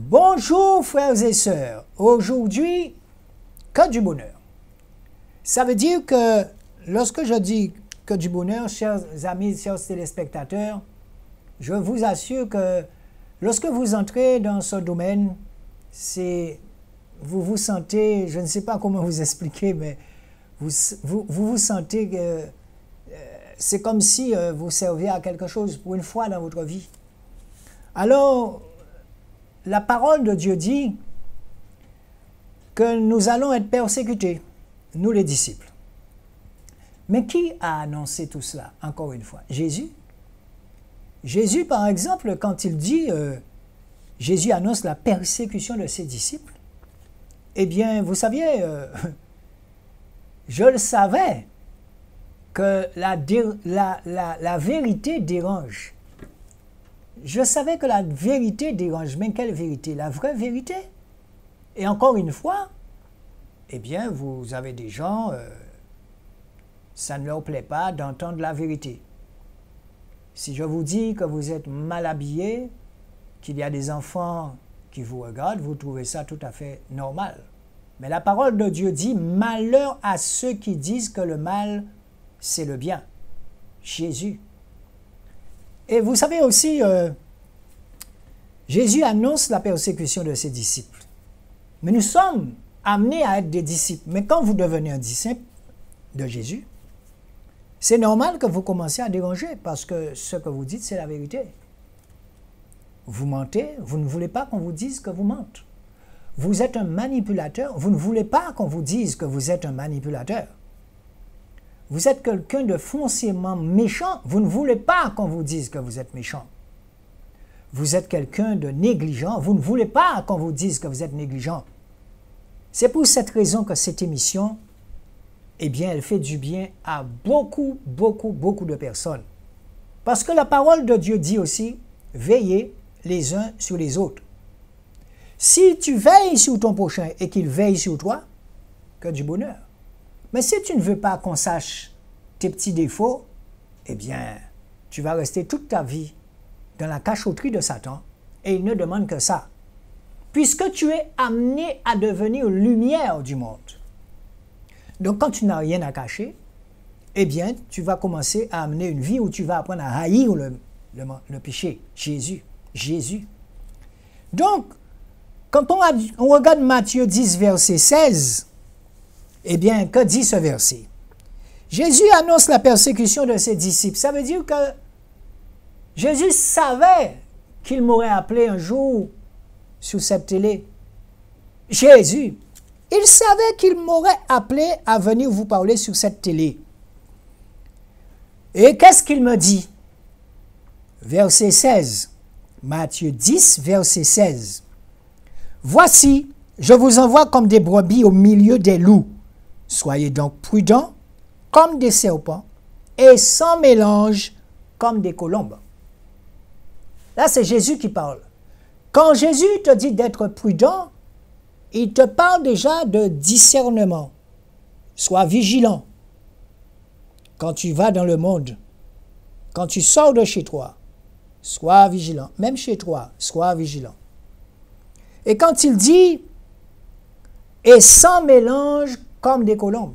Bonjour frères et sœurs, aujourd'hui, que du bonheur. Ça veut dire que lorsque je dis que du bonheur, chers amis, chers téléspectateurs, je vous assure que lorsque vous entrez dans ce domaine, vous vous sentez, je ne sais pas comment vous expliquer, mais vous sentez que c'est comme si vous serviez à quelque chose pour une fois dans votre vie. Alors, la parole de Dieu dit que nous allons être persécutés, nous les disciples. Mais qui a annoncé tout cela, encore une fois? Jésus. Jésus, par exemple, quand il dit, Jésus annonce la persécution de ses disciples, eh bien, vous saviez, je le savais, que la vérité dérange. Je savais que la vérité dérange, mais quelle vérité? La vraie vérité. Et encore une fois, eh bien, vous avez des gens, ça ne leur plaît pas d'entendre la vérité. Si je vous dis que vous êtes mal habillé, qu'il y a des enfants qui vous regardent, vous trouvez ça tout à fait normal. Mais la parole de Dieu dit, malheur à ceux qui disent que le mal, c'est le bien. Jésus. Et vous savez aussi, Jésus annonce la persécution de ses disciples. Mais nous sommes amenés à être des disciples. Mais quand vous devenez un disciple de Jésus, c'est normal que vous commenciez à déranger parce que ce que vous dites, c'est la vérité. Vous mentez, vous ne voulez pas qu'on vous dise que vous mentez. Vous êtes un manipulateur, vous ne voulez pas qu'on vous dise que vous êtes un manipulateur. Vous êtes quelqu'un de foncièrement méchant, vous ne voulez pas qu'on vous dise que vous êtes méchant. Vous êtes quelqu'un de négligent, vous ne voulez pas qu'on vous dise que vous êtes négligent. C'est pour cette raison que cette émission, eh bien, elle fait du bien à beaucoup de personnes. Parce que la parole de Dieu dit aussi, veillez les uns sur les autres. Si tu veilles sur ton prochain et qu'il veille sur toi, que du bonheur. Mais si tu ne veux pas qu'on sache tes petits défauts, eh bien, tu vas rester toute ta vie dans la cachotterie de Satan et il ne demande que ça. Puisque tu es amené à devenir lumière du monde. Donc, quand tu n'as rien à cacher, eh bien, tu vas commencer à amener une vie où tu vas apprendre à haïr le péché. Jésus. Donc, quand on regarde Matthieu 10, verset 16, eh bien, que dit ce verset? Jésus annonce la persécution de ses disciples. Ça veut dire que Jésus savait qu'il m'aurait appelé un jour sur cette télé. Jésus, il savait qu'il m'aurait appelé à venir vous parler sur cette télé. Et qu'est-ce qu'il me dit? Verset 16. Matthieu 10, verset 16. Voici, je vous envoie comme des brebis au milieu des loups. Soyez donc prudents comme des serpents et sans mélange comme des colombes. Là, c'est Jésus qui parle. Quand Jésus te dit d'être prudent, il te parle déjà de discernement. Sois vigilant. Quand tu vas dans le monde, quand tu sors de chez toi, sois vigilant. Même chez toi, sois vigilant. Et quand il dit « et sans mélange comme des colombes »,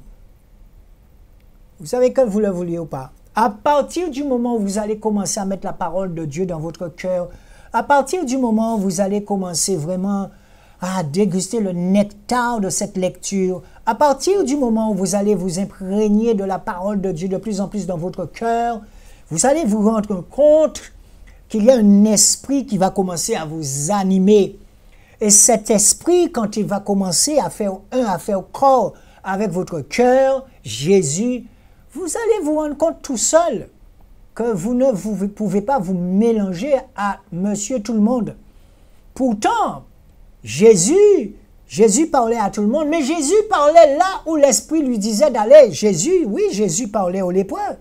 vous savez que vous le vouliez ou pas, à partir du moment où vous allez commencer à mettre la parole de Dieu dans votre cœur, à partir du moment où vous allez commencer vraiment à déguster le nectar de cette lecture, à partir du moment où vous allez vous imprégner de la parole de Dieu de plus en plus dans votre cœur, vous allez vous rendre compte qu'il y a un esprit qui va commencer à vous animer. Et cet esprit, quand il va commencer à faire corps avec votre cœur, Jésus, vous allez vous rendre compte tout seul que vous ne pouvez pas vous mélanger à monsieur tout le monde. Pourtant, Jésus parlait à tout le monde, mais Jésus parlait là où l'Esprit lui disait d'aller. Jésus parlait aux lépreux,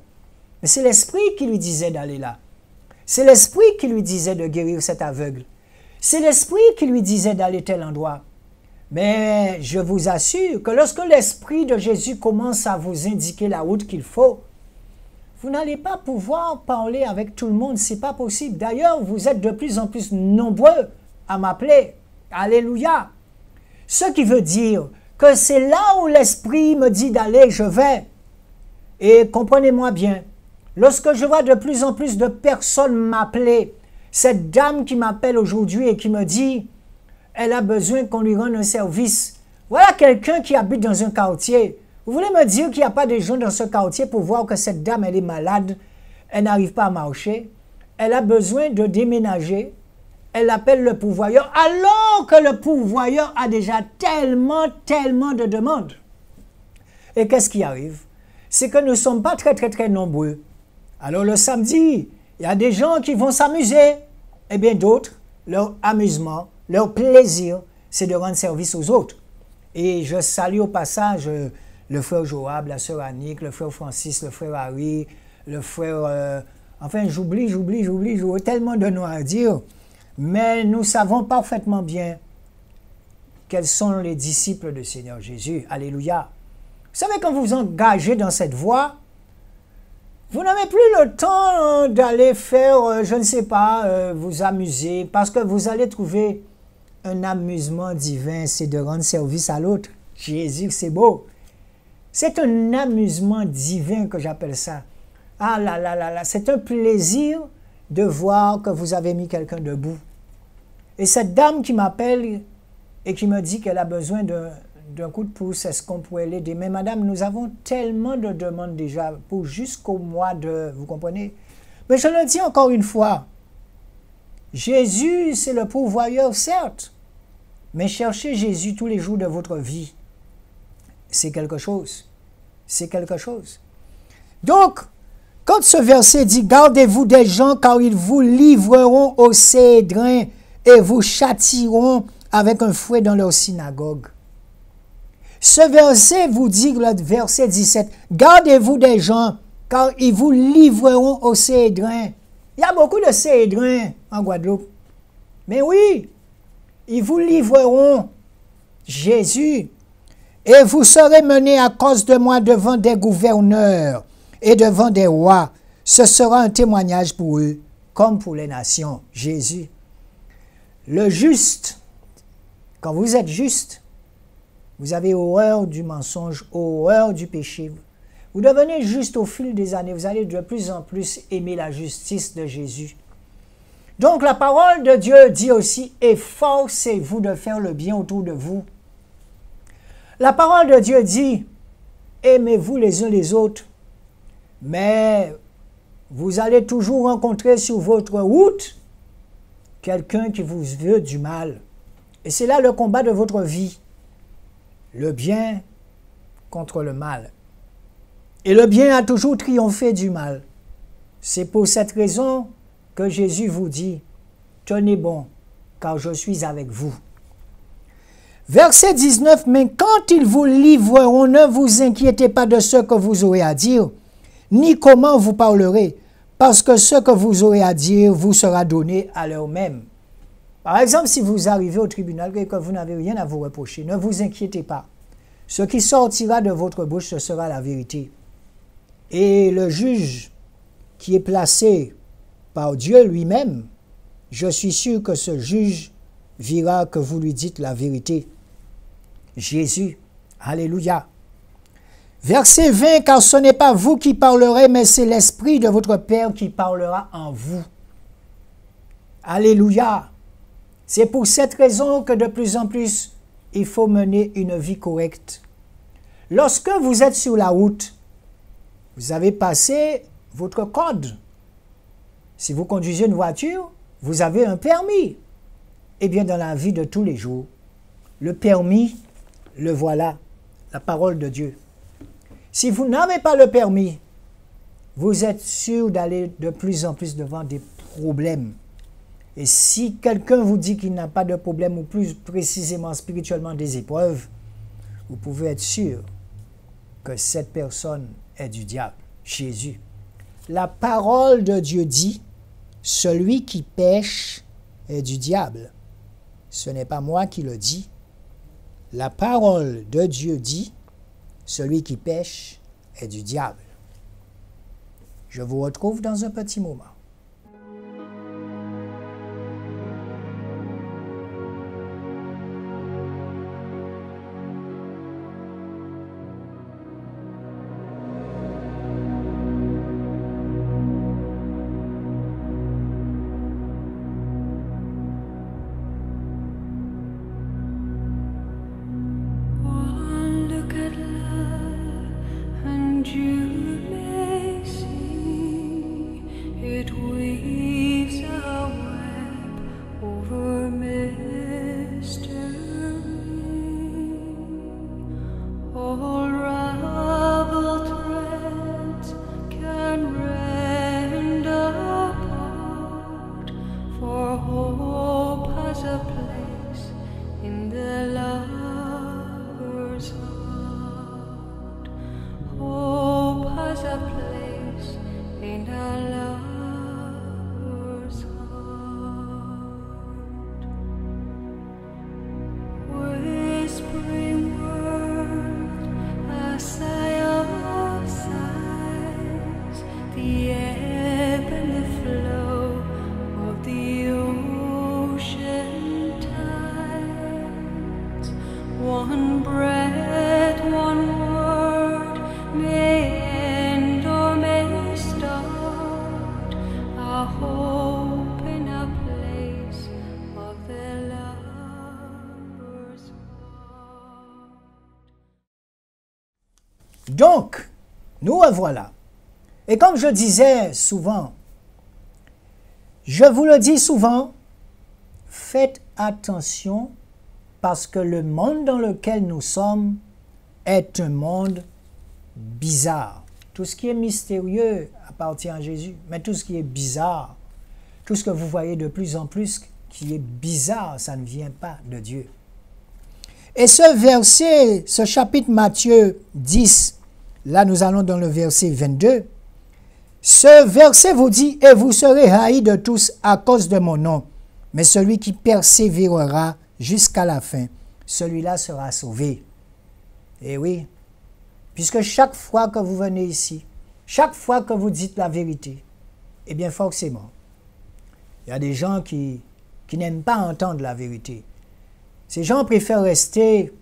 mais c'est l'Esprit qui lui disait d'aller là. C'est l'Esprit qui lui disait de guérir cet aveugle. C'est l'Esprit qui lui disait d'aller tel endroit. Mais je vous assure que lorsque l'Esprit de Jésus commence à vous indiquer la route qu'il faut, vous n'allez pas pouvoir parler avec tout le monde, ce n'est pas possible. D'ailleurs, vous êtes de plus en plus nombreux à m'appeler Alléluia. Ce qui veut dire que c'est là où l'Esprit me dit d'aller, je vais. Et comprenez-moi bien, lorsque je vois de plus en plus de personnes m'appeler, cette dame qui m'appelle aujourd'hui et qui me dit, elle a besoin qu'on lui rende un service. Voilà quelqu'un qui habite dans un quartier. Vous voulez me dire qu'il n'y a pas de gens dans ce quartier pour voir que cette dame, elle est malade, elle n'arrive pas à marcher, elle a besoin de déménager, elle appelle le pourvoyeur, alors que le pourvoyeur a déjà tellement de demandes. Et qu'est-ce qui arrive? C'est que nous ne sommes pas très nombreux. Alors le samedi, il y a des gens qui vont s'amuser, et bien d'autres, leur amusement, leur plaisir, c'est de rendre service aux autres. Et je salue au passage le frère Joab, la sœur Annick, le frère Francis, le frère Harry, le frère... enfin, j'oublie tellement de noms à dire. Mais nous savons parfaitement bien quels sont les disciples du Seigneur Jésus. Alléluia. Vous savez, quand vous vous engagez dans cette voie, vous n'avez plus le temps d'aller faire, je ne sais pas, vous amuser, parce que vous allez trouver un amusement divin, c'est de rendre service à l'autre. Jésus, c'est beau. C'est un amusement divin que j'appelle ça. Ah là là là là, c'est un plaisir de voir que vous avez mis quelqu'un debout. Et cette dame qui m'appelle et qui me dit qu'elle a besoin d'un coup de pouce, est-ce qu'on pourrait l'aider? Mais madame, nous avons tellement de demandes déjà pour jusqu'au mois de... Vous comprenez? Mais je le dis encore une fois, Jésus, c'est le pourvoyeur, certes, mais cherchez Jésus tous les jours de votre vie. C'est quelque chose. C'est quelque chose. Donc, quand ce verset dit « Gardez-vous des gens, car ils vous livreront au Cédrin et vous châtieront avec un fouet dans leur synagogue. » Ce verset vous dit, le verset 17, « Gardez-vous des gens, car ils vous livreront au Cédrin. » Il y a beaucoup de Cédrins en Guadeloupe. Mais oui, ils vous livreront Jésus. Et vous serez menés à cause de moi devant des gouverneurs et devant des rois. Ce sera un témoignage pour eux, comme pour les nations. Jésus. Le juste, quand vous êtes juste, vous avez horreur du mensonge, horreur du péché. Vous devenez juste au fil des années. Vous allez de plus en plus aimer la justice de Jésus. Donc la parole de Dieu dit aussi, efforcez-vous de faire le bien autour de vous. La parole de Dieu dit, aimez-vous les uns les autres, mais vous allez toujours rencontrer sur votre route quelqu'un qui vous veut du mal. Et c'est là le combat de votre vie. Le bien contre le mal. Et le bien a toujours triomphé du mal. C'est pour cette raison que Jésus vous dit, tenez bon, car je suis avec vous. Verset 19, mais quand ils vous livreront, ne vous inquiétez pas de ce que vous aurez à dire, ni comment vous parlerez, parce que ce que vous aurez à dire vous sera donné à l'heure même. Par exemple, si vous arrivez au tribunal et que vous n'avez rien à vous reprocher, ne vous inquiétez pas. Ce qui sortira de votre bouche, ce sera la vérité. Et le juge qui est placé par Dieu lui-même, je suis sûr que ce juge verra que vous lui dites la vérité. Jésus, alléluia. Verset 20, car ce n'est pas vous qui parlerez, mais c'est l'Esprit de votre Père qui parlera en vous. Alléluia. C'est pour cette raison que de plus en plus, il faut mener une vie correcte. Lorsque vous êtes sur la route, vous avez passé votre code. Si vous conduisez une voiture, vous avez un permis. Eh bien, dans la vie de tous les jours, le permis, le voilà, la parole de Dieu. Si vous n'avez pas le permis, vous êtes sûr d'aller de plus en plus devant des problèmes. Et si quelqu'un vous dit qu'il n'a pas de problème, ou plus précisément spirituellement des épreuves, vous pouvez être sûr que cette personne est du diable, Jésus. La parole de Dieu dit, celui qui pêche est du diable. Ce n'est pas moi qui le dis. La parole de Dieu dit, celui qui pêche est du diable. Je vous retrouve dans un petit moment. the ebb and the flow of the ocean tides. One breath, one word may end or may start a hope in a place of their lover's heart. Donc, nous revoilà. Et comme je disais souvent, je vous le dis souvent, faites attention parce que le monde dans lequel nous sommes est un monde bizarre. Tout ce qui est mystérieux appartient à Jésus, mais tout ce qui est bizarre, tout ce que vous voyez de plus en plus qui est bizarre, ça ne vient pas de Dieu. Et ce verset, ce chapitre Matthieu 10, là nous allons dans le verset 22, ce verset vous dit « Et vous serez haïs de tous à cause de mon nom, mais celui qui persévérera jusqu'à la fin, celui-là sera sauvé. » Et oui, puisque chaque fois que vous venez ici, chaque fois que vous dites la vérité, eh bien forcément, il y a des gens qui n'aiment pas entendre la vérité. Ces gens préfèrent rester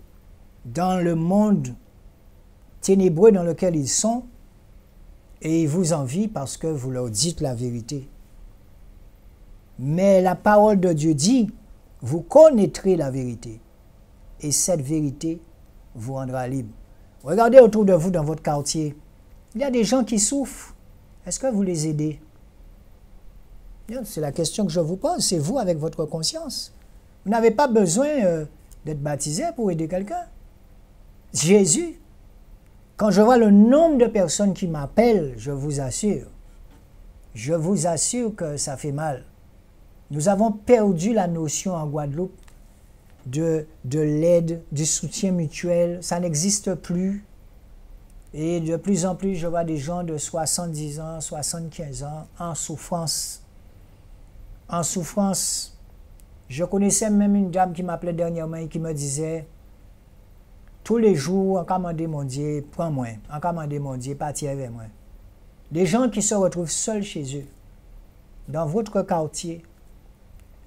dans le monde ténébreux dans lequel ils sont, et ils vous envient parce que vous leur dites la vérité. Mais la parole de Dieu dit, vous connaîtrez la vérité, et cette vérité vous rendra libre. Regardez autour de vous dans votre quartier, il y a des gens qui souffrent. Est-ce que vous les aidez? C'est la question que je vous pose, c'est vous avec votre conscience. Vous n'avez pas besoin d'être baptisé pour aider quelqu'un. Jésus, quand je vois le nombre de personnes qui m'appellent, je vous assure que ça fait mal. Nous avons perdu la notion en Guadeloupe de l'aide, du soutien mutuel. Ça n'existe plus. Et de plus en plus, je vois des gens de 70 ans, 75 ans en souffrance. En souffrance. Je connaissais même une dame qui m'appelait dernièrement et qui me disait tous les jours, encommander mon Dieu, prends-moi, encommander mon Dieu, partir avec moi. Des gens qui se retrouvent seuls chez eux, dans votre quartier,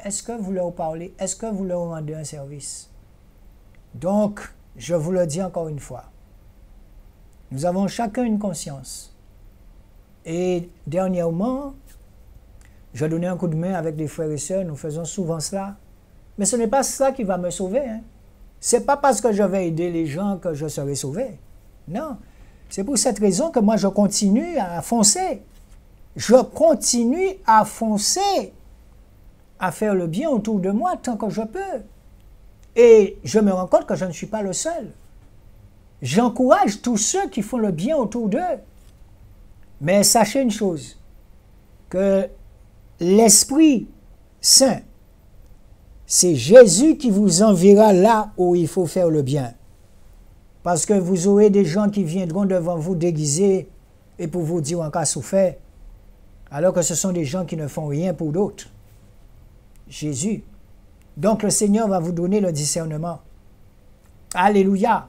est-ce que vous leur parlez? Est-ce que vous leur rendez un service? Donc, je vous le dis encore une fois, nous avons chacun une conscience. Et dernièrement, je donnais un coup de main avec des frères et sœurs, nous faisons souvent cela. Mais ce n'est pas ça qui va me sauver. Hein. Ce n'est pas parce que je vais aider les gens que je serai sauvé. Non. C'est pour cette raison que moi, je continue à foncer. Je continue à foncer, à faire le bien autour de moi tant que je peux. Et je me rends compte que je ne suis pas le seul. J'encourage tous ceux qui font le bien autour d'eux. Mais sachez une chose, que l'Esprit Saint, c'est Jésus qui vous enverra là où il faut faire le bien. Parce que vous aurez des gens qui viendront devant vous déguisés et pour vous dire encore souffert, alors que ce sont des gens qui ne font rien pour d'autres. Jésus. Donc le Seigneur va vous donner le discernement. Alléluia.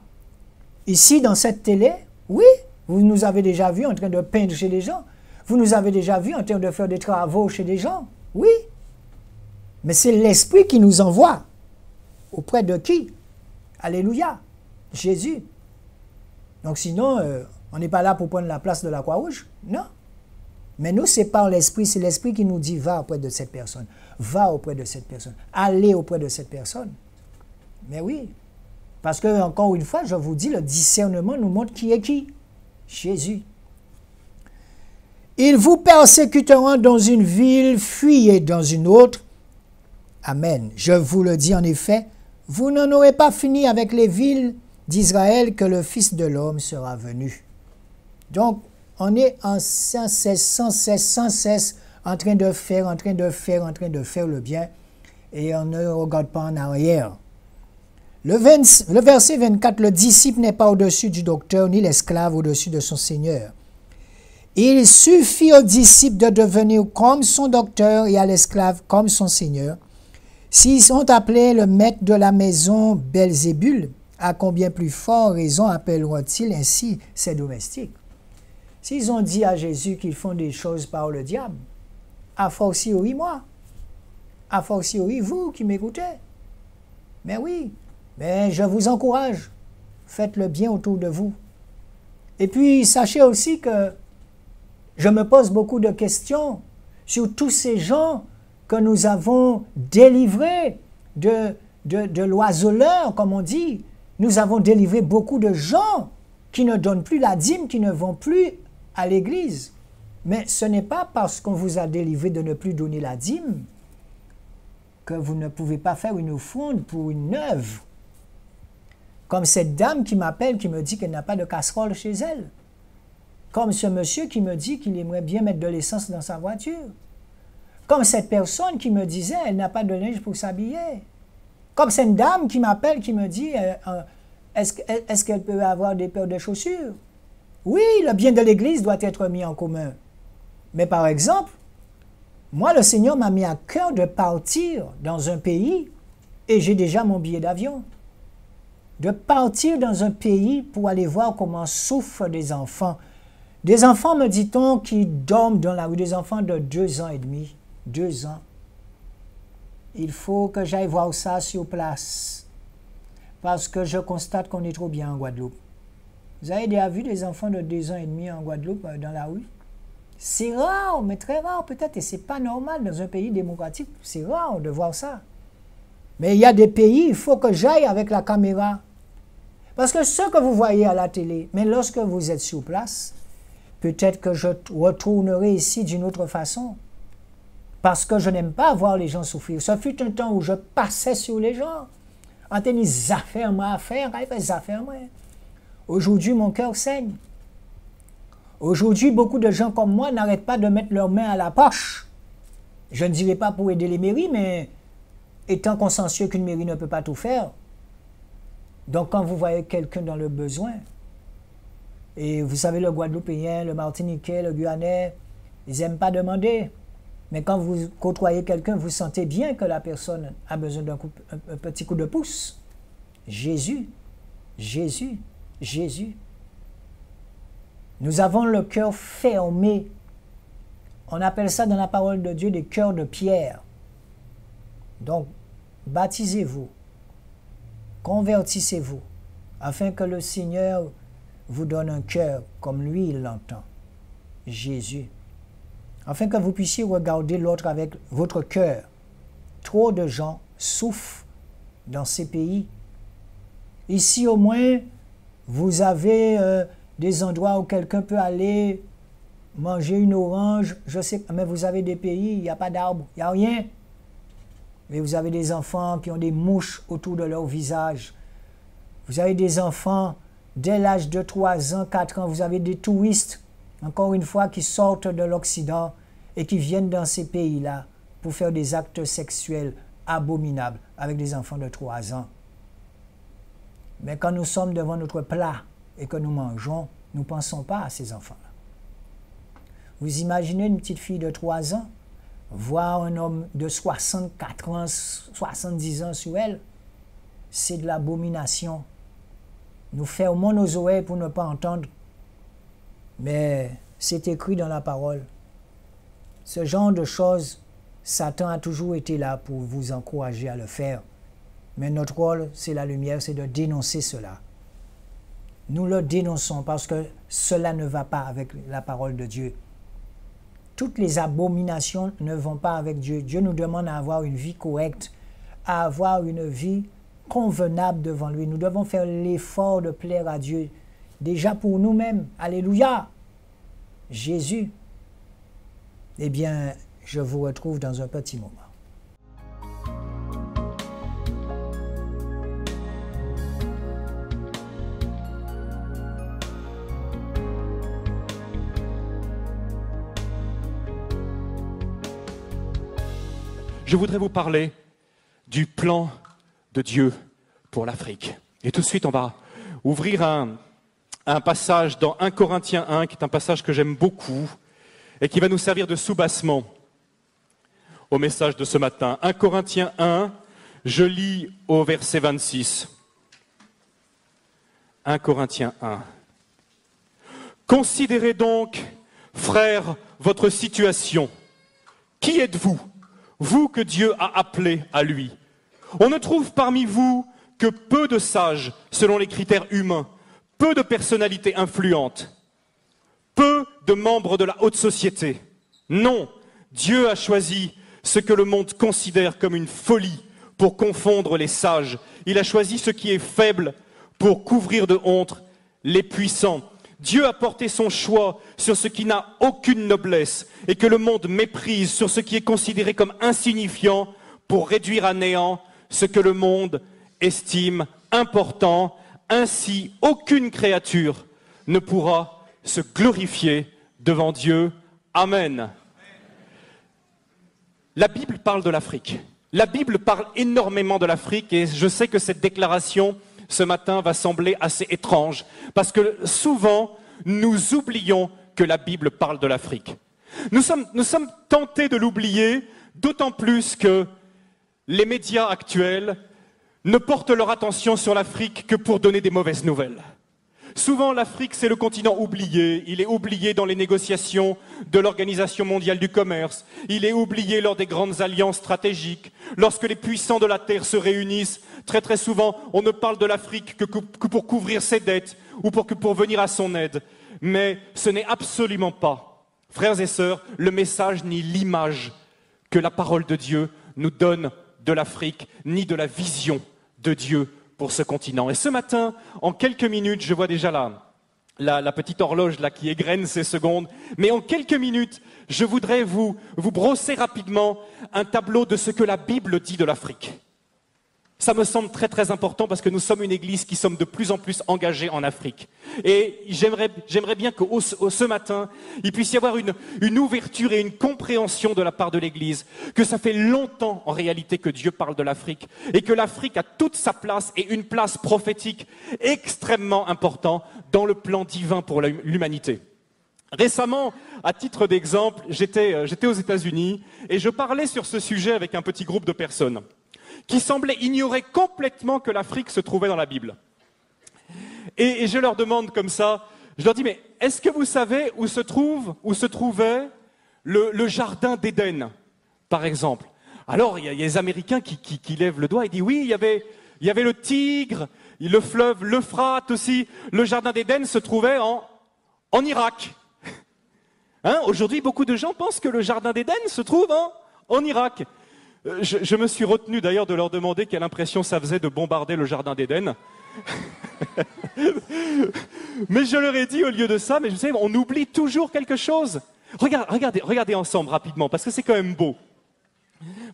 Ici, dans cette télé, oui, vous nous avez déjà vus en train de peindre chez les gens. Vous nous avez déjà vus en train de faire des travaux chez des gens. Oui. Mais c'est l'Esprit qui nous envoie. Auprès de qui? Alléluia. Jésus. Donc sinon, on n'est pas là pour prendre la place de la Croix-Rouge. Non. Mais nous, c'est par l'Esprit. C'est l'Esprit qui nous dit, va auprès de cette personne. Va auprès de cette personne. Allez auprès de cette personne. Mais oui. Parce que, encore une fois, je vous dis, le discernement nous montre qui est qui. Jésus. Ils vous persécuteront dans une ville, fuyez dans une autre. Amen. Je vous le dis en effet, vous n'en aurez pas fini avec les villes d'Israël que le Fils de l'homme sera venu. Donc, on est sans cesse en train de faire le bien et on ne regarde pas en arrière. Le verset 24, le disciple n'est pas au-dessus du docteur, ni l'esclave au-dessus de son Seigneur. Il suffit au disciple de devenir comme son docteur et à l'esclave comme son Seigneur. S'ils sont appelés le maître de la maison Belzébul, à combien plus fort raison appelleront-ils ainsi ses domestiques? S'ils ont dit à Jésus qu'ils font des choses par le diable, a fortiori moi, a fortiori vous qui m'écoutez. Mais oui, mais je vous encourage, faites le bien autour de vous. Et puis, sachez aussi que je me pose beaucoup de questions sur tous ces gens que nous avons délivrés de l'oiseleur, comme on dit. Nous avons délivré beaucoup de gens qui ne donnent plus la dîme, qui ne vont plus à l'église. Mais ce n'est pas parce qu'on vous a délivré de ne plus donner la dîme que vous ne pouvez pas faire une offrande pour une œuvre. Comme cette dame qui m'appelle, qui me dit qu'elle n'a pas de casserole chez elle. Comme ce monsieur qui me dit qu'il aimerait bien mettre de l'essence dans sa voiture. Comme cette personne qui me disait qu'elle n'a pas de linge pour s'habiller. Comme cette dame qui m'appelle, qui me dit est-ce qu'elle peut avoir des paires de chaussures? Oui, le bien de l'Église doit être mis en commun. Mais par exemple, moi, le Seigneur m'a mis à cœur de partir dans un pays et j'ai déjà mon billet d'avion. De partir dans un pays pour aller voir comment souffrent des enfants. Des enfants, me dit-on, qui dorment dans la rue, des enfants de 2 ans et demi, 2 ans. Il faut que j'aille voir ça sur place, parce que je constate qu'on est trop bien en Guadeloupe. Vous avez déjà vu des enfants de 2 ans et demi en Guadeloupe, dans la rue? C'est rare, mais très rare peut-être, et c'est pas normal dans un pays démocratique, c'est rare de voir ça. Mais il y a des pays, il faut que j'aille avec la caméra. Parce que ce que vous voyez à la télé, mais lorsque vous êtes sur place, peut-être que je retournerai ici d'une autre façon. Parce que je n'aime pas voir les gens souffrir. Ça fut un temps où je passais sur les gens. En tenant des affaires, Aujourd'hui, mon cœur saigne. Aujourd'hui, beaucoup de gens comme moi n'arrêtent pas de mettre leurs mains à la poche. Je ne dirais pas pour aider les mairies, mais étant consciencieux qu'une mairie ne peut pas tout faire. Donc, quand vous voyez quelqu'un dans le besoin, et vous savez, le Guadeloupéen, le Martiniquais, le Guyanais, ils n'aiment pas demander. Mais quand vous côtoyez quelqu'un, vous sentez bien que la personne a besoin d'un petit coup de pouce. Jésus, Jésus, Jésus. Nous avons le cœur fermé. On appelle ça dans la parole de Dieu des cœurs de pierre. Donc, baptisez-vous, convertissez-vous, afin que le Seigneur vous donne un cœur comme lui il l'entend, Jésus, afin que vous puissiez regarder l'autre avec votre cœur. Trop de gens souffrent dans ces pays. Ici au moins, vous avez des endroits où quelqu'un peut aller manger une orange, je sais pas, mais vous avez des pays, il n'y a pas d'arbre, il n'y a rien. Et vous avez des enfants qui ont des mouches autour de leur visage. Vous avez des enfants, dès l'âge de 3 ans, 4 ans, vous avez des touristes, encore une fois, qui sortent de l'Occident et qui viennent dans ces pays-là pour faire des actes sexuels abominables avec des enfants de 3 ans. Mais quand nous sommes devant notre plat et que nous mangeons, nous ne pensons pas à ces enfants-là. Vous imaginez une petite fille de 3 ans voir un homme de 64 ans, 70 ans sur elle, c'est de l'abomination. Nous fermons nos oreilles pour ne pas entendre, mais c'est écrit dans la parole. Ce genre de choses, Satan a toujours été là pour vous encourager à le faire. Mais notre rôle, c'est la lumière, c'est de dénoncer cela. Nous le dénonçons parce que cela ne va pas avec la parole de Dieu. Toutes les abominations ne vont pas avec Dieu. Dieu nous demande à avoir une vie correcte, à avoir une vie convenable devant lui. Nous devons faire l'effort de plaire à Dieu, déjà pour nous-mêmes. Alléluia! Jésus. Eh bien, je vous retrouve dans un petit moment. Je voudrais vous parler du plan de Dieu pour l'Afrique. Et tout de suite, on va ouvrir un passage dans 1 Corinthiens 1, qui est un passage que j'aime beaucoup et qui va nous servir de soubassement au message de ce matin. 1 Corinthiens 1, je lis au verset 26. 1 Corinthiens 1. Considérez donc, frères, votre situation. Qui êtes-vous, vous que Dieu a appelé à lui? On ne trouve parmi vous que peu de sages selon les critères humains, peu de personnalités influentes, peu de membres de la haute société. Non, Dieu a choisi ce que le monde considère comme une folie pour confondre les sages. Il a choisi ce qui est faible pour couvrir de honte les puissants. Dieu a porté son choix sur ce qui n'a aucune noblesse et que le monde méprise, sur ce qui est considéré comme insignifiant pour réduire à néant ce que le monde estime important. Ainsi, aucune créature ne pourra se glorifier devant Dieu. Amen. La Bible parle de l'Afrique. La Bible parle énormément de l'Afrique et je sais que cette déclaration ce matin va sembler assez étrange parce que souvent nous oublions que la Bible parle de l'Afrique. Nous sommes tentés de l'oublier, d'autant plus que les médias actuels ne portent leur attention sur l'Afrique que pour donner des mauvaises nouvelles. Souvent, l'Afrique, c'est le continent oublié. Il est oublié dans les négociations de l'Organisation mondiale du commerce. Il est oublié lors des grandes alliances stratégiques. Lorsque les puissants de la Terre se réunissent, très très souvent, on ne parle de l'Afrique que pour couvrir ses dettes ou pour venir à son aide. Mais ce n'est absolument pas, frères et sœurs, le message ni l'image que la parole de Dieu nous donne de l'Afrique, ni de la vision de Dieu pour ce continent. Et ce matin, en quelques minutes, je vois déjà la petite horloge là qui égrène ses secondes, mais en quelques minutes, je voudrais vous brosser rapidement un tableau de ce que la Bible dit de l'Afrique. Ça me semble très très important parce que nous sommes une église qui sommes de plus en plus engagés en Afrique. Et j'aimerais bien que ce matin, il puisse y avoir une ouverture et une compréhension de la part de l'église, que ça fait longtemps en réalité que Dieu parle de l'Afrique et que l'Afrique a toute sa place et une place prophétique extrêmement importante dans le plan divin pour l'humanité. Récemment, à titre d'exemple, j'étais aux États-Unis et je parlais sur ce sujet avec un petit groupe de personnes qui semblaient ignorer complètement que l'Afrique se trouvait dans la Bible. Et je leur demande comme ça, je leur dis, mais est-ce que vous savez où se trouvait le jardin d'Éden, par exemple? Alors, il y a les Américains qui lèvent le doigt et disent, oui, il y avait le Tigre, le fleuve, l'Euphrate aussi. Le jardin d'Éden se trouvait en Irak. Hein, aujourd'hui, beaucoup de gens pensent que le jardin d'Éden se trouve en Irak. Je me suis retenu d'ailleurs de leur demander quelle impression ça faisait de bombarder le jardin d'Éden. Mais je leur ai dit au lieu de ça, mais vous savez, on oublie toujours quelque chose. Regardez ensemble rapidement, parce que c'est quand même beau.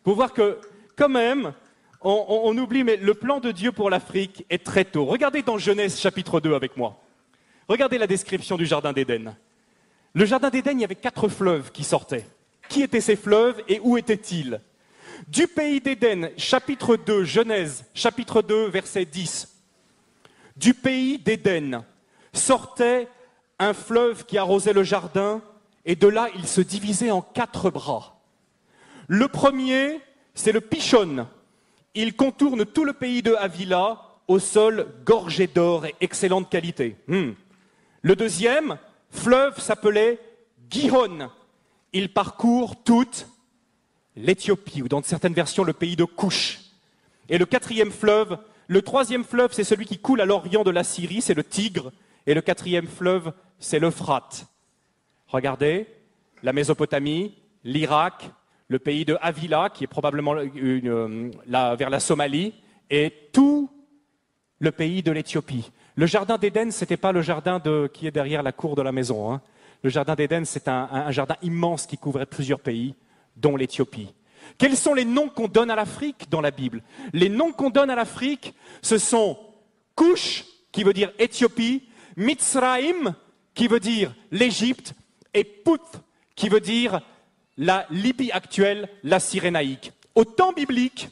Pour voir que, quand même, on oublie, mais le plan de Dieu pour l'Afrique est très tôt. Regardez dans Genèse chapitre 2 avec moi. Regardez la description du jardin d'Éden. Le jardin d'Éden, il y avait 4 fleuves qui sortaient. Qui étaient ces fleuves et où étaient-ils? Du pays d'Éden, chapitre 2, Genèse, chapitre 2, verset 10. Du pays d'Éden sortait un fleuve qui arrosait le jardin, et de là, il se divisait en 4 bras. Le premier, c'est le Pishon. Il contourne tout le pays de Havila, au sol gorgé d'or et excellente qualité. Le deuxième fleuve s'appelait Gihon. Il parcourt toute l'Éthiopie, ou dans certaines versions, le pays de Couche. Et le troisième fleuve, c'est celui qui coule à l'orient de la Syrie, c'est le Tigre. Et le 4e fleuve, c'est l'Euphrate. Regardez, la Mésopotamie, l'Irak, le pays de Havila, qui est probablement vers la Somalie, et tout le pays de l'Éthiopie. Le jardin d'Éden, ce n'était pas le jardin qui est derrière la cour de la maison. Hein. Le jardin d'Éden, c'est un jardin immense qui couvrait plusieurs pays, dont l'Éthiopie. Quels sont les noms qu'on donne à l'Afrique dans la Bible? Les noms qu'on donne à l'Afrique, ce sont Couche, qui veut dire Éthiopie, Mitzraïm, qui veut dire l'Égypte, et Put, qui veut dire la Libye actuelle, la Cyrénaïque. Au temps biblique,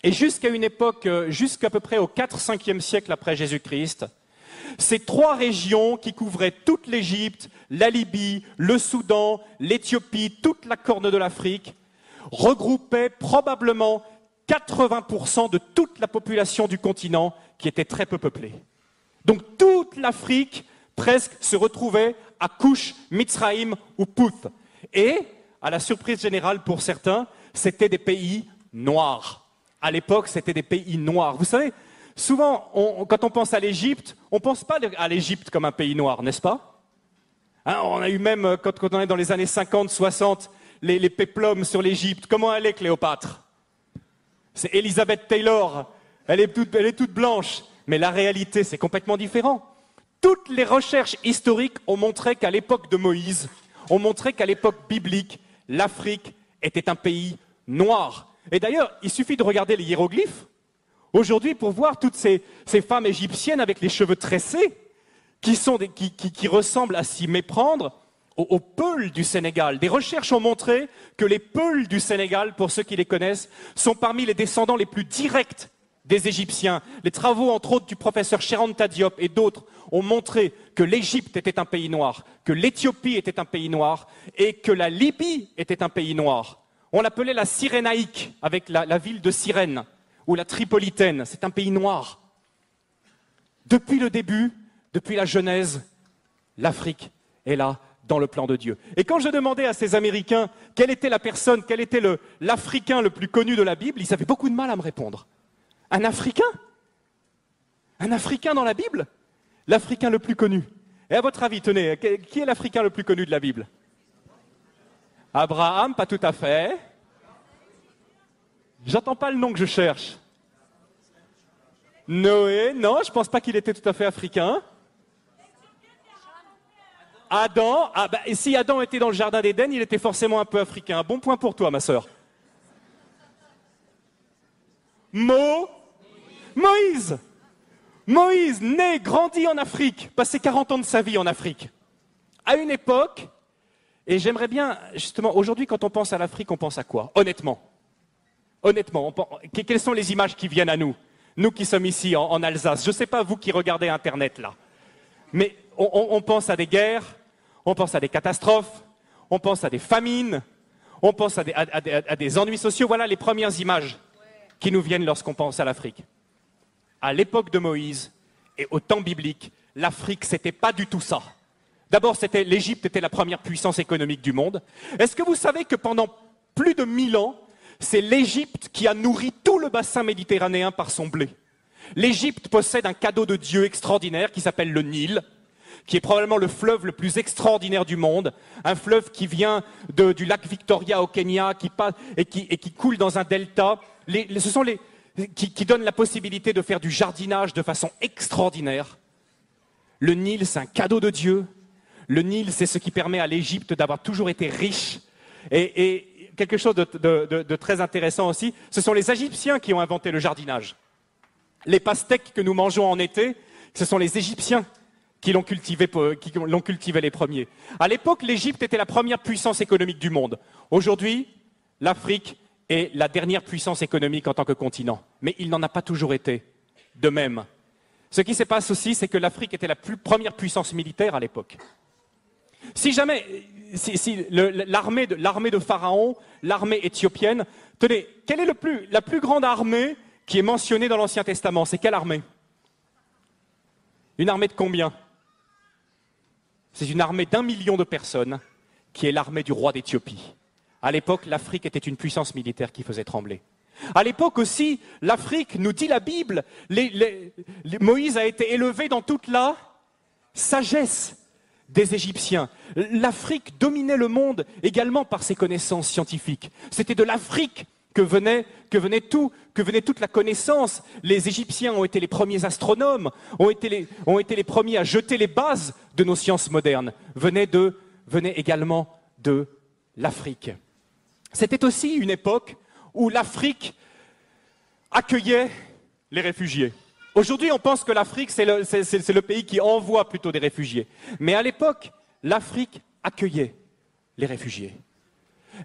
et jusqu'à une époque, jusqu'à peu près au 4-5e siècle après Jésus-Christ, ces 3 régions qui couvraient toute l'Égypte, la Libye, le Soudan, l'Éthiopie, toute la corne de l'Afrique, regroupaient probablement 80% de toute la population du continent qui était très peu peuplée. Donc toute l'Afrique presque se retrouvaient à Couche, Mitzraïm ou Pouth. Et, à la surprise générale pour certains, c'était des pays noirs. À l'époque, c'était des pays noirs. Vous savez, souvent, quand on pense à l'Égypte, on ne pense pas à l'Égypte comme un pays noir, n'est-ce pas? Hein, on a eu même, quand on est dans les années 50, 60, les péplums sur l'Égypte. Comment elle est, Cléopâtre? C'est Elizabeth Taylor. Elle est toute blanche. Mais la réalité, c'est complètement différent. Toutes les recherches historiques ont montré qu'à l'époque de Moïse, ont montré qu'à l'époque biblique, l'Afrique était un pays noir. Et d'ailleurs, il suffit de regarder les hiéroglyphes aujourd'hui pour voir toutes ces femmes égyptiennes avec les cheveux tressés qui ressemblent à s'y méprendre aux Peuls du Sénégal. Des recherches ont montré que les Peuls du Sénégal, pour ceux qui les connaissent, sont parmi les descendants les plus directs des Égyptiens. Les travaux, entre autres, du professeur Cheranta Diop et d'autres ont montré que l'Égypte était un pays noir, que l'Éthiopie était un pays noir et que la Libye était un pays noir. On l'appelait la Cyrénaïque, avec la ville de Cyrène, ou la Tripolitaine. C'est un pays noir. Depuis le début, depuis la Genèse, l'Afrique est là dans le plan de Dieu. Et quand je demandais à ces Américains quelle était la personne, quel était l'Africain le plus connu de la Bible, ils avaient beaucoup de mal à me répondre. Un Africain? Un Africain dans la Bible? L'Africain le plus connu. Et à votre avis, tenez, qui est l'Africain le plus connu de la Bible? Abraham, pas tout à fait. J'entends pas le nom que je cherche. Noé, non, je pense pas qu'il était tout à fait africain. Adam, et si Adam était dans le jardin d'Éden, il était forcément un peu africain. Un bon point pour toi, ma sœur. Moïse. Moïse, né, grandi en Afrique, passé 40 ans de sa vie en Afrique. À une époque, et j'aimerais bien, justement, aujourd'hui, quand on pense à l'Afrique, on pense à quoi? Honnêtement, quelles sont les images qui viennent à nous? Nous qui sommes ici en Alsace. Je ne sais pas vous qui regardez Internet là. Mais on pense à des guerres, on pense à des catastrophes, on pense à des famines, on pense à des ennuis sociaux. Voilà les premières images qui nous viennent lorsqu'on pense à l'Afrique. À l'époque de Moïse et au temps biblique, l'Afrique, c'était pas du tout ça. D'abord, l'Égypte était la première puissance économique du monde. Est-ce que vous savez que pendant plus de 1000 ans, c'est l'Égypte qui a nourri tout le bassin méditerranéen par son blé? L'Égypte possède un cadeau de Dieu extraordinaire qui s'appelle le Nil, qui est probablement le fleuve le plus extraordinaire du monde, un fleuve qui vient du lac Victoria au Kenya, qui coule dans un delta. Qui donne la possibilité de faire du jardinage de façon extraordinaire. Le Nil, c'est un cadeau de Dieu. Le Nil, c'est ce qui permet à l'Égypte d'avoir toujours été riche. Et quelque chose de très intéressant aussi, ce sont les Égyptiens qui ont inventé le jardinage. Les pastèques que nous mangeons en été, ce sont les Égyptiens qui l'ont cultivé les premiers. À l'époque, l'Égypte était la première puissance économique du monde. Aujourd'hui, l'Afrique est la dernière puissance économique en tant que continent. Mais il n'en a pas toujours été de même. Ce qui se passe aussi, c'est que l'Afrique était la première puissance militaire à l'époque. Si l'armée de Pharaon, l'armée éthiopienne, tenez, quelle est la plus grande armée qui est mentionnée dans l'Ancien Testament? C'est quelle armée? Une armée de combien? C'est une armée d'1 million de personnes qui est l'armée du roi d'Éthiopie. À l'époque, l'Afrique était une puissance militaire qui faisait trembler. À l'époque aussi, l'Afrique, nous dit la Bible, Moïse a été élevé dans toute la sagesse des Égyptiens. L'Afrique dominait le monde également par ses connaissances scientifiques. C'était de l'Afrique que venait toute la connaissance. Les Égyptiens ont été les premiers astronomes, ont été les premiers à jeter les bases de nos sciences modernes. Venait également de l'Afrique. C'était aussi une époque où l'Afrique accueillait les réfugiés. Aujourd'hui, on pense que l'Afrique, c'est le pays qui envoie plutôt des réfugiés. Mais à l'époque, l'Afrique accueillait les réfugiés.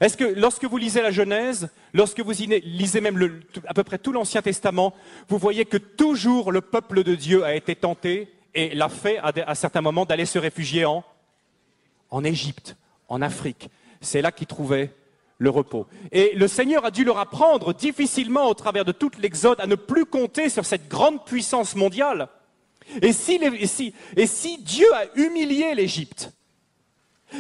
Est-ce que lorsque vous lisez la Genèse, lorsque vous lisez même à peu près tout l'Ancien Testament, vous voyez que toujours le peuple de Dieu a été tenté et l'a fait à certains moments d'aller se réfugier en Égypte, en Afrique. C'est là qu'ils trouvaient le repos. Et le Seigneur a dû leur apprendre difficilement au travers de toute l'Exode à ne plus compter sur cette grande puissance mondiale Et si Dieu a humilié l'Égypte,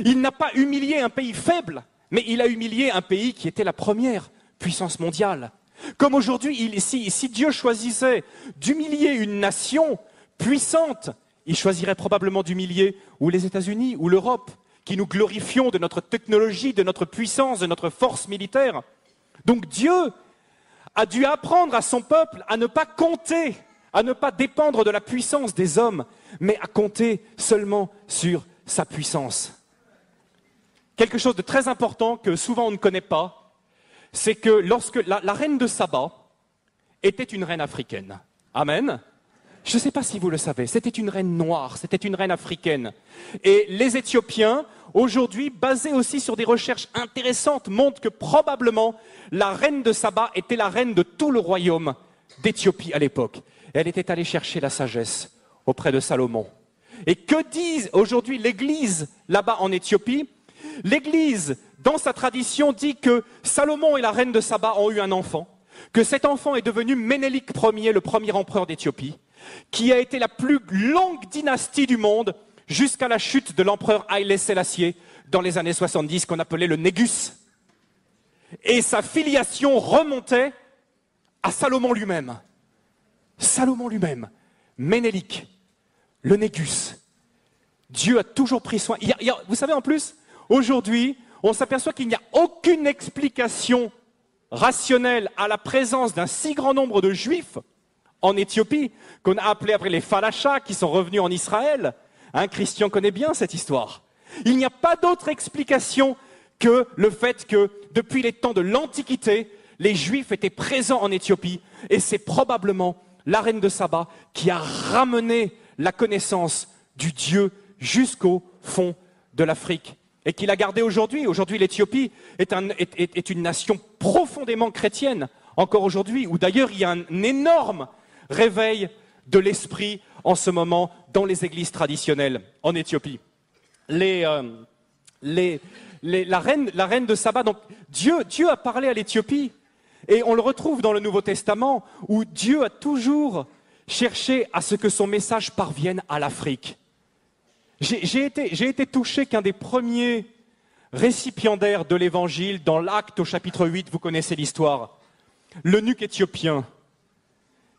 il n'a pas humilié un pays faible, mais il a humilié un pays qui était la première puissance mondiale. Comme aujourd'hui, si Dieu choisissait d'humilier une nation puissante, il choisirait probablement d'humilier ou les États-Unis ou l'Europe, qui nous glorifions de notre technologie, de notre puissance, de notre force militaire. Donc Dieu a dû apprendre à son peuple à ne pas compter, à ne pas dépendre de la puissance des hommes, mais à compter seulement sur sa puissance. Quelque chose de très important que souvent on ne connaît pas, c'est que lorsque la reine de Saba était une reine africaine. Amen. Je ne sais pas si vous le savez, c'était une reine noire, c'était une reine africaine. Et les Éthiopiens, aujourd'hui, basés aussi sur des recherches intéressantes, montrent que probablement la reine de Saba était la reine de tout le royaume d'Éthiopie à l'époque. Elle était allée chercher la sagesse auprès de Salomon. Et que dit aujourd'hui l'Église là-bas en Éthiopie? L'Église, dans sa tradition, dit que Salomon et la reine de Saba ont eu un enfant, que cet enfant est devenu Ménélik Ier, le premier empereur d'Éthiopie, qui a été la plus longue dynastie du monde jusqu'à la chute de l'empereur Haïlé Sélassié dans les années 70, qu'on appelait le Négus. Et sa filiation remontait à Salomon lui-même. Salomon lui-même, Ménélik, le Négus. Dieu a toujours pris soin. Vous savez, en plus, aujourd'hui, on s'aperçoit qu'il n'y a aucune explication rationnelle à la présence d'un si grand nombre de Juifs en Éthiopie, qu'on a appelé après les Falachas, qui sont revenus en Israël. Christian connaît bien cette histoire. Il n'y a pas d'autre explication que le fait que, depuis les temps de l'Antiquité, les Juifs étaient présents en Éthiopie, et c'est probablement la reine de Saba qui a ramené la connaissance du Dieu jusqu'au fond de l'Afrique, et qui l'a gardé aujourd'hui. Aujourd'hui, l'Éthiopie est une nation profondément chrétienne, encore aujourd'hui, où d'ailleurs il y a un énorme réveil de l'esprit en ce moment dans les églises traditionnelles en Éthiopie. La reine de Saba, donc Dieu a parlé à l'Éthiopie, et on le retrouve dans le Nouveau Testament, où Dieu a toujours cherché à ce que son message parvienne à l'Afrique. J'ai été touché qu'un des premiers récipiendaires de l'Évangile, dans l'Acte au chapitre 8, vous connaissez l'histoire, l'eunuque éthiopien,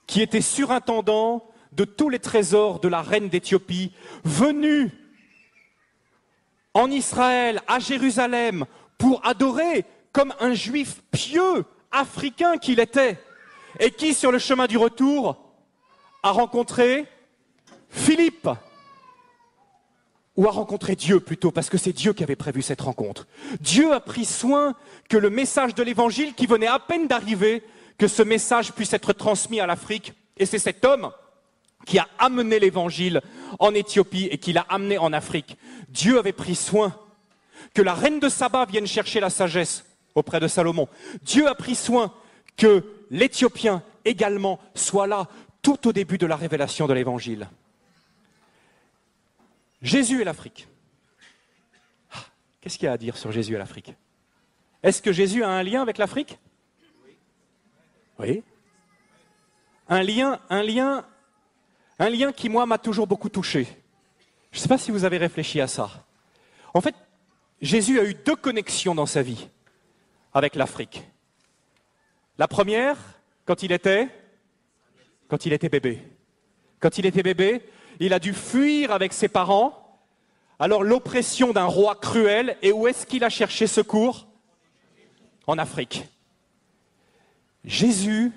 qui était surintendant de tous les trésors de la reine d'Éthiopie, venu en Israël, à Jérusalem, pour adorer comme un juif pieux, africain qu'il était, et qui, sur le chemin du retour, a rencontré Philippe, ou a rencontré Dieu plutôt, parce que c'est Dieu qui avait prévu cette rencontre. Dieu a pris soin que le message de l'Évangile, qui venait à peine d'arriver, que ce message puisse être transmis à l'Afrique. Et c'est cet homme qui a amené l'Évangile en Éthiopie et qui l'a amené en Afrique. Dieu avait pris soin que la reine de Saba vienne chercher la sagesse auprès de Salomon. Dieu a pris soin que l'Éthiopien également soit là tout au début de la révélation de l'Évangile. Jésus et l'Afrique. Qu'est-ce qu'il y a à dire sur Jésus et l'Afrique? Est-ce que Jésus a un lien avec l'Afrique? Oui. Un lien qui, moi, m'a toujours beaucoup touché. Je ne sais pas si vous avez réfléchi à ça. En fait, Jésus a eu deux connexions dans sa vie avec l'Afrique. La première, quand il était bébé. Quand il était bébé, il a dû fuir avec ses parents, alors l'oppression d'un roi cruel, et où est-ce qu'il a cherché secours? En Afrique. Jésus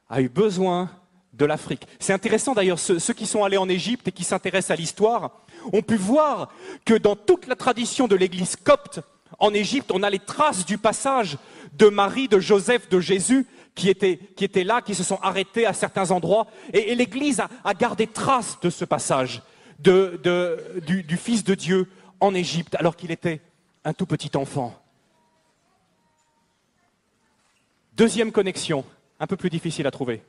a eu besoin de l'Afrique. C'est intéressant d'ailleurs, ceux qui sont allés en Égypte et qui s'intéressent à l'histoire, ont pu voir que dans toute la tradition de l'église copte, en Égypte, on a les traces du passage de Marie, de Joseph, de Jésus, qui étaient là, qui se sont arrêtés à certains endroits. Et l'Église a gardé trace de ce passage du Fils de Dieu en Égypte, alors qu'il était un tout petit enfant. Deuxième connexion, un peu plus difficile à trouver.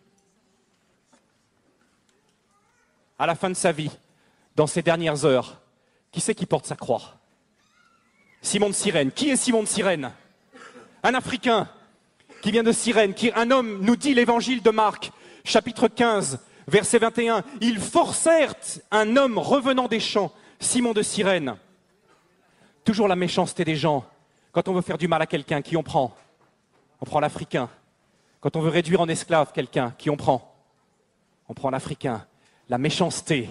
À la fin de sa vie, dans ses dernières heures, qui c'est qui porte sa croix? Simon de Cyrène. Qui est Simon de Cyrène? Un Africain qui vient de Cyrène, un homme, nous dit l'évangile de Marc, chapitre 15, Verset 21, ils forcèrent un homme revenant des champs, Simon de Cyrène. Toujours la méchanceté des gens. Quand on veut faire du mal à quelqu'un, qui on prend? On prend l'Africain. Quand on veut réduire en esclave quelqu'un, qui on prend? On prend l'Africain. La méchanceté,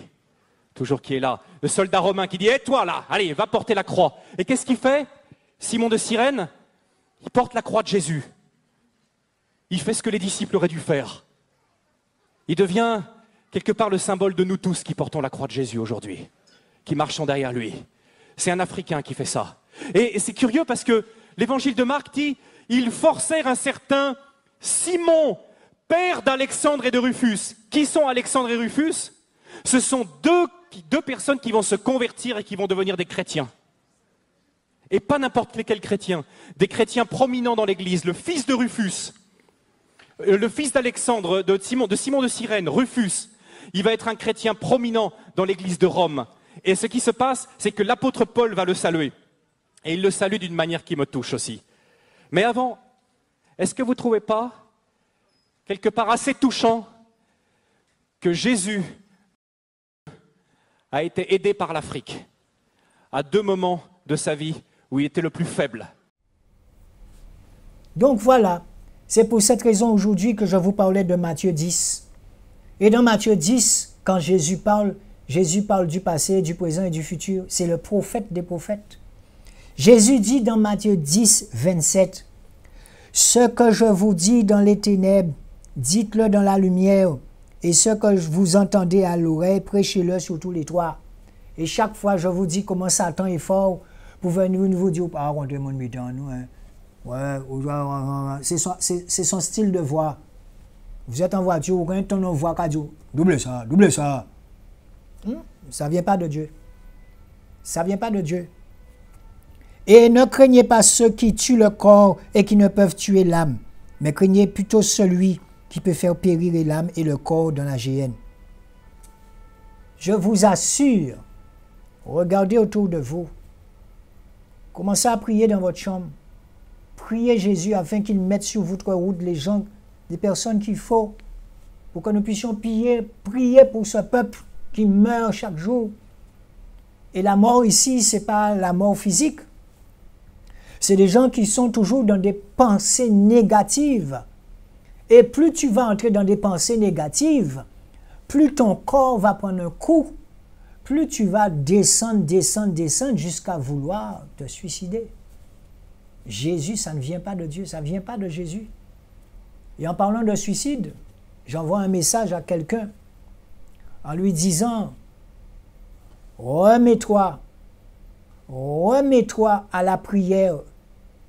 toujours qui est là. Le soldat romain qui dit « Hé, toi là, allez, va porter la croix ». Et qu'est-ce qu'il fait? Simon de Cyrène, il porte la croix de Jésus. Il fait ce que les disciples auraient dû faire. Il devient quelque part le symbole de nous tous qui portons la croix de Jésus aujourd'hui, qui marchons derrière lui. C'est un Africain qui fait ça. Et c'est curieux parce que l'évangile de Marc dit « Ils forcèrent un certain Simon, père d'Alexandre et de Rufus ». Qui sont Alexandre et Rufus? Ce sont deux personnes qui vont se convertir et qui vont devenir des chrétiens. Et pas n'importe lesquels chrétiens. Des chrétiens prominents dans l'église. Le fils de Rufus, le fils d'Alexandre, de Simon de Cyrène, Rufus, il va être un chrétien prominent dans l'église de Rome. Et ce qui se passe, c'est que l'apôtre Paul va le saluer. Et il le salue d'une manière qui me touche aussi. Mais avant, est-ce que vous ne trouvez pas quelque part assez touchant que Jésus a été aidé par l'Afrique à 2 moments de sa vie où il était le plus faible? Donc voilà, c'est pour cette raison aujourd'hui que je vous parlais de Matthieu 10. Et dans Matthieu 10, quand Jésus parle du passé, du présent et du futur. C'est le prophète des prophètes. Jésus dit dans Matthieu 10, 27, « Ce que je vous dis dans les ténèbres, dites-le dans la lumière, et ce que vous entendez à l'oreille, prêchez-le sur tous les toits. » Et chaque fois, je vous dis comment Satan est fort pour venir vous dire, « Ah, on demande dans nous, hein. Ouais, c'est son style de voix. Vous êtes en voiture, vous avez un ton de voix qui dit, double ça, double ça. » Ça ne vient pas de Dieu. Ça ne vient pas de Dieu. Et ne craignez pas ceux qui tuent le corps et qui ne peuvent tuer l'âme, mais craignez plutôt celui qui peut faire périr l'âme et le corps dans la géhenne. Je vous assure, regardez autour de vous. Commencez à prier dans votre chambre. Priez Jésus afin qu'il mette sur votre route les gens, les personnes qu'il faut, pour que nous puissions prier pour ce peuple qui meurt chaque jour. Et la mort ici, ce n'est pas la mort physique. C'est des gens qui sont toujours dans des pensées négatives. Et plus tu vas entrer dans des pensées négatives, plus ton corps va prendre un coup, plus tu vas descendre jusqu'à vouloir te suicider. Jésus, ça ne vient pas de Dieu, ça ne vient pas de Jésus. Et en parlant de suicide, j'envoie un message à quelqu'un en lui disant, remets-toi à la prière,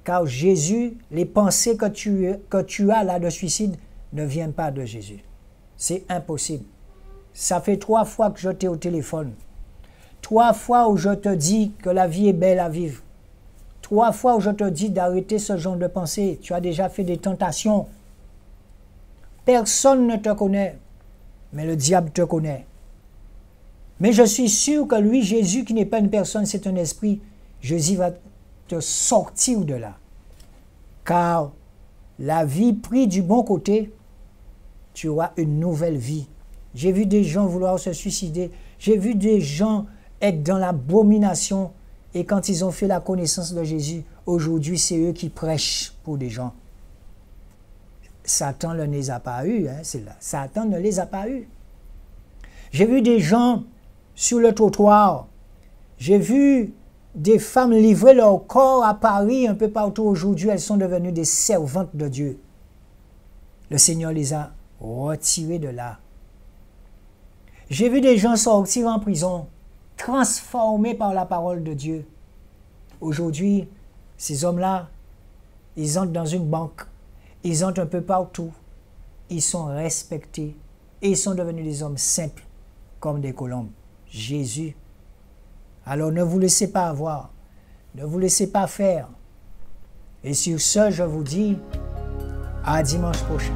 car Jésus, les pensées que tu as là de suicide ne viennent pas de Jésus. C'est impossible. Ça fait 3 fois que je t'ai au téléphone. 3 fois où je te dis que la vie est belle à vivre. 3 fois où je te dis d'arrêter ce genre de pensée. Tu as déjà fait des tentations. Personne ne te connaît, mais le diable te connaît. Mais je suis sûr que lui, Jésus, qui n'est pas une personne, c'est un esprit, Jésus va te sortir de là. Car la vie prise du bon côté, tu auras une nouvelle vie. J'ai vu des gens vouloir se suicider. J'ai vu des gens être dans l'abomination. Et quand ils ont fait la connaissance de Jésus, aujourd'hui, c'est eux qui prêchent pour des gens. Satan ne les a pas eus, hein, c'est là. Satan ne les a pas eus. J'ai vu des gens sur le trottoir. J'ai vu des femmes livrer leur corps à Paris, un peu partout aujourd'hui. Elles sont devenues des servantes de Dieu. Le Seigneur les a retirées de là. J'ai vu des gens sortir en prison, transformés par la parole de Dieu. Aujourd'hui, ces hommes-là, ils entrent dans une banque, ils entrent un peu partout, ils sont respectés et ils sont devenus des hommes simples comme des colombes. Jésus. Alors ne vous laissez pas avoir, ne vous laissez pas faire. Et sur ce, je vous dis à dimanche prochain.